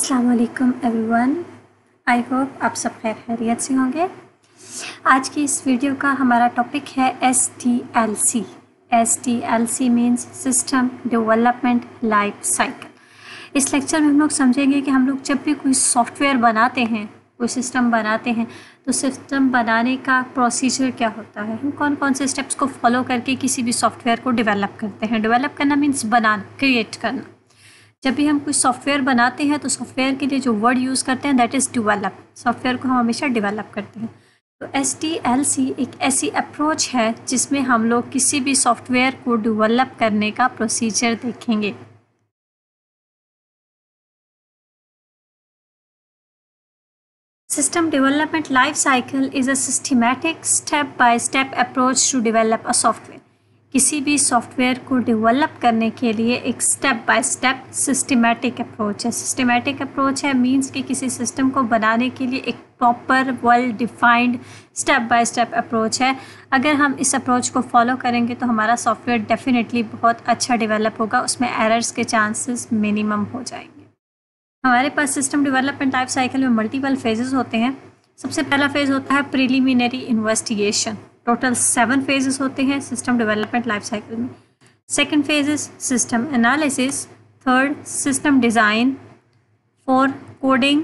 अस्सलाम वालेकुम everyone. I hope आप सब खैर खैरियत से होंगे। आज की इस वीडियो का हमारा टॉपिक है SDLC। SDLC means system development life cycle. इस लेक्चर में हम लोग समझेंगे कि हम लोग जब भी कोई सॉफ्टवेयर बनाते हैं, कोई सिस्टम बनाते हैं, तो सिस्टम बनाने का प्रोसीजर क्या होता है, हम कौन कौन से स्टेप्स को फॉलो करके किसी भी सॉफ्टवेयर को डेवलप करते हैं। डेवलप करना मीन्स बनाना, क्रिएट करना। जब भी हम कुछ सॉफ्टवेयर बनाते हैं तो सॉफ्टवेयर के लिए जो वर्ड यूज़ करते हैं दैट इज़ डेवलप। सॉफ्टवेयर को हम हमेशा डेवलप करते हैं। तो SDLC एक ऐसी अप्रोच है जिसमें हम लोग किसी भी सॉफ्टवेयर को डेवलप करने का प्रोसीजर देखेंगे। System development life cycle is a systematic step-by-step approach to develop a software. किसी भी सॉफ्टवेयर को डेवलप करने के लिए एक step by step systematic approach है। सिस्टमेटिक अप्रोच है मींस कि किसी सिस्टम को बनाने के लिए एक proper well defined step by step approach है। अगर हम इस अप्रोच को फॉलो करेंगे तो हमारा सॉफ्टवेयर डेफिनेटली बहुत अच्छा डेवलप होगा, उसमें एरर्स के चांसेस मिनिमम हो जाएंगे। हमारे पास सिस्टम डेवलपमेंट लाइफ साइकिल में मल्टीपल फेजेस होते हैं। सबसे पहला फेज होता है प्रिलिमिनरी इन्वेस्टिगेशन। टोटल 7 फेजेस होते हैं सिस्टम डेवलपमेंट लाइफ साइकिल में। Second phase is system analysis, third system design, 4 coding,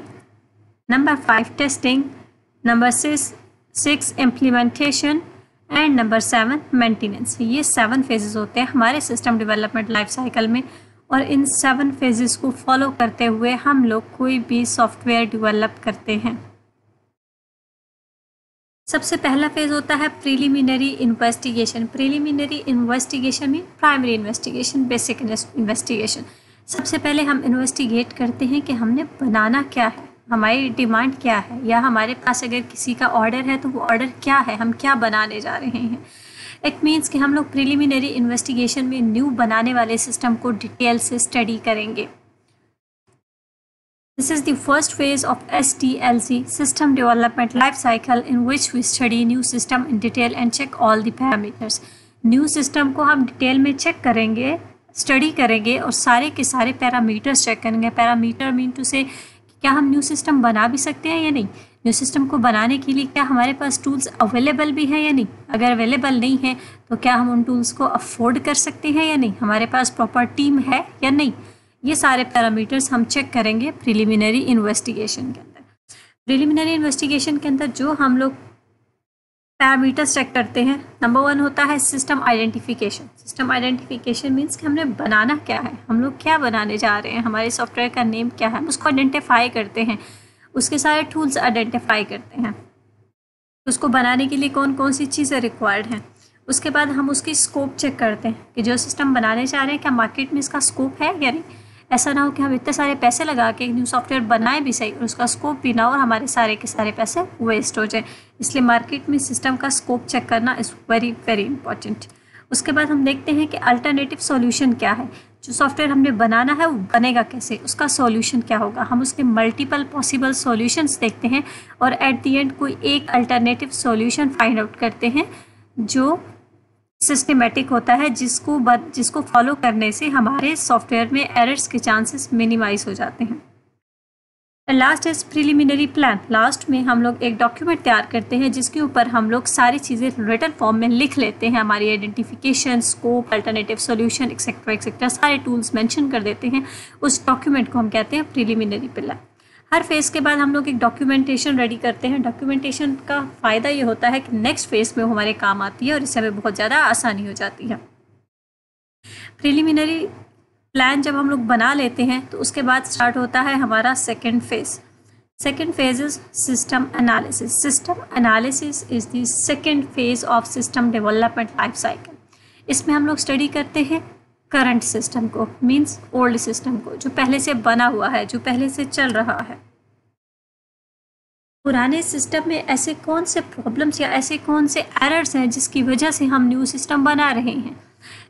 number 5 testing, number 6 implementation and number 7 maintenance. ये 7 फेजेस होते हैं हमारे सिस्टम डेवलपमेंट लाइफ साइकिल में, और इन 7 फेजेस को फॉलो करते हुए हम लोग कोई भी सॉफ्टवेयर डेवलप करते हैं। सबसे पहला फेज होता है प्रिलिमिनरी इन्वेस्टिगेशन। प्रिलिमिनरी इन्वेस्टिगेशन में प्राइमरी इन्वेस्टिगेशन, बेसिक इन्वेस्टिगेशन। सबसे पहले हम इन्वेस्टिगेट करते हैं कि हमने बनाना क्या है, हमारी डिमांड क्या है, या हमारे पास अगर किसी का ऑर्डर है तो वो ऑर्डर क्या है, हम क्या बनाने जा रहे हैं। इट मीन्स कि हम लोग प्रिलिमिनरी इन्वेस्टिगेशन में न्यू बनाने वाले सिस्टम को डिटेल से स्टडी करेंगे। This is the first phase of SDLC, System Development Life Cycle, in which we study new system in detail and check all the parameters. New system को हम detail में check करेंगे, study करेंगे और सारे के सारे पैरामीटर्स चेक करेंगे। पैरामीटर मीन टू से क्या हम न्यू सिस्टम बना भी सकते हैं या नहीं। न्यू सिस्टम को बनाने के लिए क्या हमारे पास टूल्स अवेलेबल भी हैं या नहीं। अगर अवेलेबल नहीं है तो क्या हम उन टूल्स को अफोर्ड कर सकते हैं या नहीं। हमारे पास प्रॉपर टीम है या नहीं। ये सारे पैरामीटर्स हम चेक करेंगे प्रिलिमिनरी इन्वेस्टिगेशन के अंदर। प्रिलिमिनरी इन्वेस्टिगेशन के अंदर जो हम लोग पैरामीटर्स चेक करते हैं, नंबर 1 होता है system identification. System identification means कि हमने बनाना क्या है, हम लोग क्या बनाने जा रहे हैं, हमारे सॉफ्टवेयर का नेम क्या है, हम उसको आइडेंटिफाई करते हैं, उसके सारे टूल्स आइडेंटिफाई करते हैं, उसको बनाने के लिए कौन कौन सी चीज़ें रिक्वायर्ड हैं। उसके बाद हम उसकी स्कोप चेक करते हैं कि जो सिस्टम बनाने जा रहे हैं क्या मार्केट में इसका स्कोप है या नहीं। ऐसा ना हो कि हम इतने सारे पैसे लगा के एक न्यू सॉफ्टवेयर बनाए भी सही और उसका स्कोप भी ना हो और हमारे सारे के सारे पैसे वेस्ट हो जाए। इसलिए मार्केट में सिस्टम का स्कोप चेक करना इज़ वेरी वेरी इंपॉर्टेंट। उसके बाद हम देखते हैं कि अल्टरनेटिव सॉल्यूशन क्या है। जो सॉफ्टवेयर हमने बनाना है वो बनेगा कैसे, उसका सॉल्यूशन क्या होगा। हम उसके मल्टीपल पॉसिबल सॉल्यूशंस देखते हैं और एट द एंड कोई एक अल्टरनेटिव सॉल्यूशन फाइंड आउट करते हैं जो सिस्टमेटिक होता है, जिसको फॉलो करने से हमारे सॉफ्टवेयर में एरर्स के चांसेस मिनिमाइज हो जाते हैं। Last is preliminary plan. Last में हम लोग एक डॉक्यूमेंट तैयार करते हैं जिसके ऊपर हम लोग सारी चीज़ें रिटन फॉर्म में लिख लेते हैं। हमारी identification, scope, alternative solution etcetera etcetera सारे टूल्स मेंशन कर देते हैं। उस डॉक्यूमेंट को हम कहते हैं प्रिलिमिनरी प्लान। हर फेज़ के बाद हम लोग एक डॉक्यूमेंटेशन रेडी करते हैं। डॉक्यूमेंटेशन का फ़ायदा ये होता है कि नेक्स्ट फेज़ में हमारे काम आती है और इससे हमें बहुत ज़्यादा आसानी हो जाती है। प्रिलिमिनरी प्लान जब हम लोग बना लेते हैं तो उसके बाद स्टार्ट होता है हमारा second phase. Second phase is system analysis. System analysis is the second phase of system development life cycle. इसमें हम लोग स्टडी करते हैं करंट सिस्टम को, मीन्स ओल्ड सिस्टम को, जो पहले से बना हुआ है, जो पहले से चल रहा है। पुराने सिस्टम में ऐसे कौन से प्रॉब्लम्स या ऐसे कौन से एरर्स हैं जिसकी वजह से हम न्यू सिस्टम बना रहे हैं,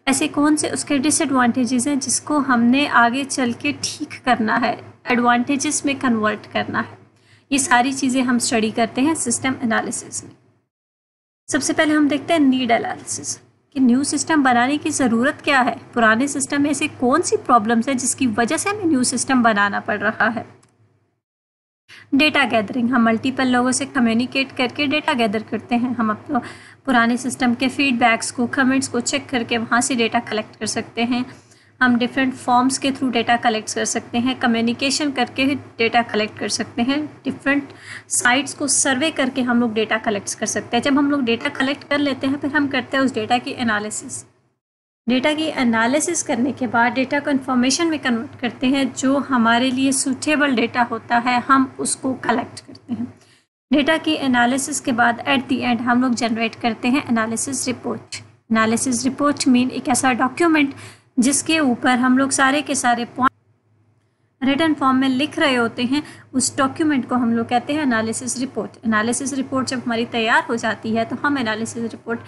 ऐसे कौन से उसके डिसएडवांटेजेस हैं जिसको हमने आगे चल के ठीक करना है, एडवांटेजेस में कन्वर्ट करना है। ये सारी चीज़ें हम स्टडी करते हैं सिस्टम एनालिसिस में। सबसे पहले हम देखते हैं नीड एनालिसिस कि न्यू सिस्टम बनाने की ज़रूरत क्या है। पुराने सिस्टम में ऐसी कौन सी प्रॉब्लम्स है जिसकी वजह से हमें न्यू सिस्टम बनाना पड़ रहा है। डेटा गैदरिंग, हम मल्टीपल लोगों से कम्युनिकेट करके डेटा गैदर करते हैं। हम अपने पुराने सिस्टम के फीडबैक्स को, कमेंट्स को चेक करके वहाँ से डेटा कलेक्ट कर सकते हैं। हम डिफरेंट फॉर्म्स के थ्रू डेटा कलेक्ट कर सकते हैं, कम्युनिकेशन करके डेटा कलेक्ट कर सकते हैं, डिफरेंट साइट्स को सर्वे करके हम लोग डेटा कलेक्ट कर सकते हैं। जब हम लोग डेटा कलेक्ट कर लेते हैं फिर हम करते हैं उस डेटा की एनालिसिस। डेटा की एनालिसिस करने के बाद डेटा को इन्फॉर्मेशन में कन्वर्ट करते हैं। जो हमारे लिए सूटेबल डेटा होता है हम उसको कलेक्ट करते हैं। डेटा की एनालिसिस के बाद एट द एंड हम लोग जनरेट करते हैं analysis report. Analysis report mean एक ऐसा डॉक्यूमेंट जिसके ऊपर हम लोग सारे के सारे पॉइंट रिटन फॉर्म में लिख रहे होते हैं। उस डॉक्यूमेंट को हम लोग कहते हैं एनालिसिस रिपोर्ट। एनालिसिस रिपोर्ट जब हमारी तैयार हो जाती है तो हम एनालिसिस रिपोर्ट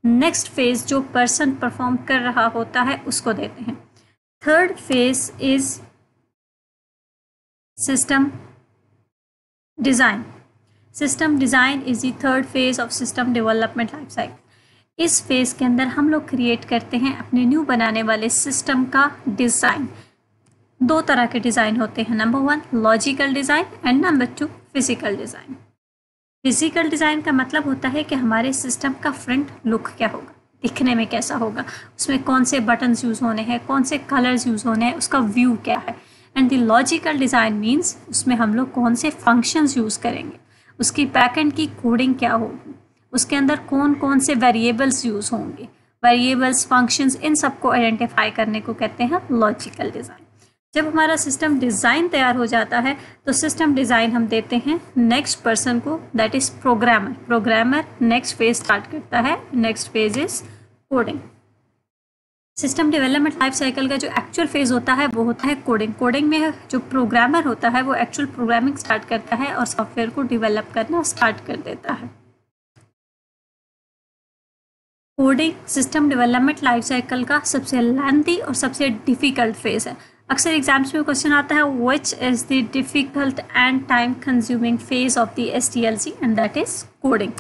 नेक्स्ट फेज जो पर्सन परफॉर्म कर रहा होता है उसको देते हैं। Third phase is system design. System design is the third phase of system development life cycle. इस फेज के अंदर हम लोग क्रिएट करते हैं अपने न्यू बनाने वाले सिस्टम का डिज़ाइन। दो तरह के डिज़ाइन होते हैं, number 1 logical design and number 2 physical design. Physical design का मतलब होता है कि हमारे सिस्टम का फ्रंट लुक क्या होगा, दिखने में कैसा होगा, उसमें कौन से बटन्स यूज़ होने हैं, कौन से कलर्स यूज़ होने हैं, उसका व्यू क्या है। And the logical design means उसमें हम लोग कौन से फंक्शंस यूज़ करेंगे, उसकी बैकएंड की कोडिंग क्या होगी, उसके अंदर कौन कौन से वेरिएबल्स यूज़ होंगे, वेरिएबल्स, फंक्शंस, इन सबको आइडेंटिफाई करने को कहते हैं लॉजिकल डिज़ाइन। जब हमारा सिस्टम डिज़ाइन तैयार हो जाता है तो सिस्टम डिज़ाइन हम देते हैं नेक्स्ट पर्सन को, that is programmer. Programmer next phase start करता है, next phase is coding. System development life cycle का जो एक्चुअल फेज होता है वो होता है कोडिंग। कोडिंग में जो प्रोग्रामर होता है वो एक्चुअल प्रोग्रामिंग स्टार्ट करता है और सॉफ्टवेयर को डेवलप करना स्टार्ट कर देता है। Coding system development life cycle का सबसे लेंथी और सबसे डिफ़िकल्ट फेज है। अक्सर एग्जाम्स में क्वेश्चन आता है which is the difficult and time consuming phase of the SDLC and that is coding.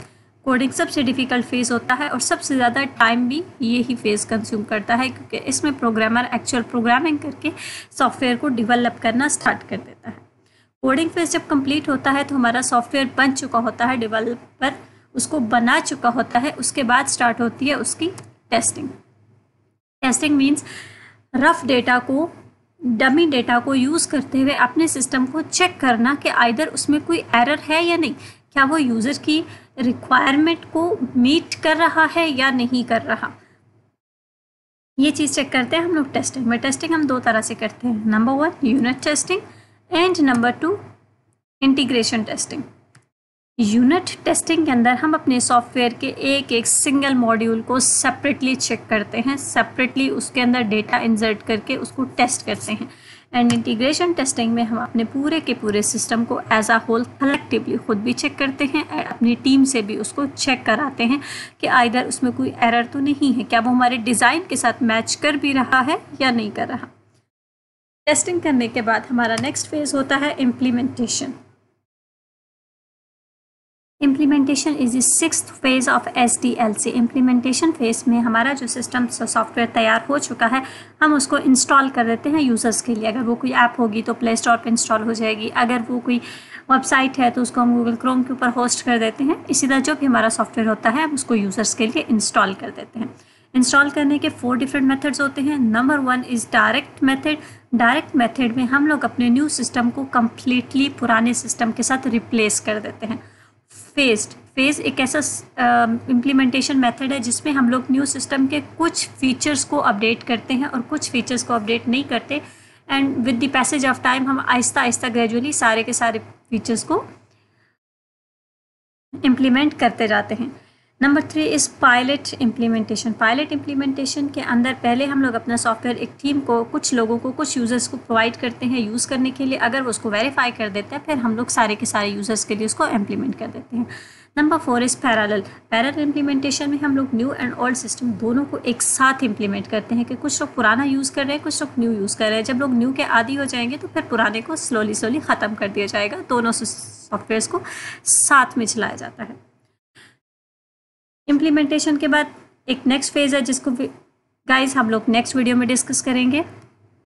Coding सबसे डिफ़िकल्ट फेज होता है और सबसे ज़्यादा टाइम भी यही फेज कंज्यूम करता है, क्योंकि इसमें प्रोग्रामर एक्चुअल प्रोग्रामिंग करके सॉफ्टवेयर को डेवलप करना स्टार्ट कर देता है। कोडिंग फेज जब कंप्लीट होता है तो हमारा सॉफ्टवेयर बन चुका होता है, डेवलपर उसको बना चुका होता है। उसके बाद स्टार्ट होती है उसकी testing. Testing means rough data को, डमी डेटा को यूज़ करते हुए अपने सिस्टम को चेक करना कि आइदर उसमें कोई एरर है या नहीं, क्या वो यूज़र की रिक्वायरमेंट को मीट कर रहा है या नहीं कर रहा। ये चीज़ चेक करते हैं हम लोग टेस्टिंग में। टेस्टिंग हम दो तरह से करते हैं, number 1 unit testing and number 2 integration testing. Unit testing के अंदर हम अपने सॉफ्टवेयर के एक एक सिंगल मॉड्यूल को सेपरेटली चेक करते हैं, सेपरेटली उसके अंदर डेटा इंसर्ट करके उसको टेस्ट करते हैं। एंड इंटीग्रेशन टेस्टिंग में हम अपने पूरे के पूरे सिस्टम को एज अ होल कलेक्टिवली खुद भी चेक करते हैं, अपनी टीम से भी उसको चेक कराते हैं कि आइदर उसमें कोई एरर तो नहीं है, क्या वो हमारे डिज़ाइन के साथ मैच कर भी रहा है या नहीं कर रहा। टेस्टिंग करने के बाद हमारा नेक्स्ट फेज होता है implementation. Implementation is the 6th phase of SDLC। Implementation phase में हमारा जो सिस्टम सॉफ्टवेयर तैयार हो चुका है हम उसको इंस्टॉल कर देते हैं यूज़र्स के लिए। अगर वो कोई ऐप होगी तो प्ले स्टोर पर इंस्टॉल हो जाएगी, अगर वो कोई वेबसाइट है तो उसको हम गूगल क्रोम के ऊपर होस्ट कर देते हैं। इसी तरह जो भी हमारा सॉफ्टवेयर होता है हम उसको यूज़र्स के लिए इंस्टॉल कर देते हैं। इंस्टॉल करने के 4 डिफरेंट मेथड्स होते हैं। Number 1 is direct method. Direct method में हम लोग अपने न्यू सिस्टम को कम्प्लीटली पुराने सिस्टम के साथ रिप्लेस कर देते हैं। फेज एक ऐसा इम्प्लीमेंटेशन मेथड है जिसमें हम लोग न्यू सिस्टम के कुछ फीचर्स को अपडेट करते हैं और कुछ फीचर्स को अपडेट नहीं करते। And with the passage of time हम आहिस्ता आहिस्ता ग्रेजुअली सारे के सारे फीचर्स को इम्प्लीमेंट करते जाते हैं। Number 3 is pilot implementation. Pilot implementation के अंदर पहले हम लोग अपना सॉफ्टवेयर एक टीम को, कुछ लोगों को, कुछ यूज़र्स को प्रोवाइड करते हैं यूज़ करने के लिए। अगर वो उसको वेरीफाई कर देते हैं फिर हम लोग सारे के सारे यूज़र्स के लिए उसको इम्प्लीमेंट कर देते हैं। Number 4 is parallel. Parallel implementation में हम लोग न्यू एंड ओल्ड सिस्टम दोनों को एक साथ इम्प्लीमेंट करते हैं कि कुछ लोग पुराना यूज़ कर रहे हैं, कुछ लोग न्यू यूज़ कर रहे हैं। जब लोग न्यू के आदी हो जाएंगे तो फिर पुराने को स्लोली ख़त्म कर दिया जाएगा। दोनों सॉफ्टवेयर्स को साथ में चलाया जाता है। इम्प्लीमेंटेशन के बाद एक नेक्स्ट फेज़ है जिसको गाइस हम लोग नेक्स्ट वीडियो में डिस्कस करेंगे।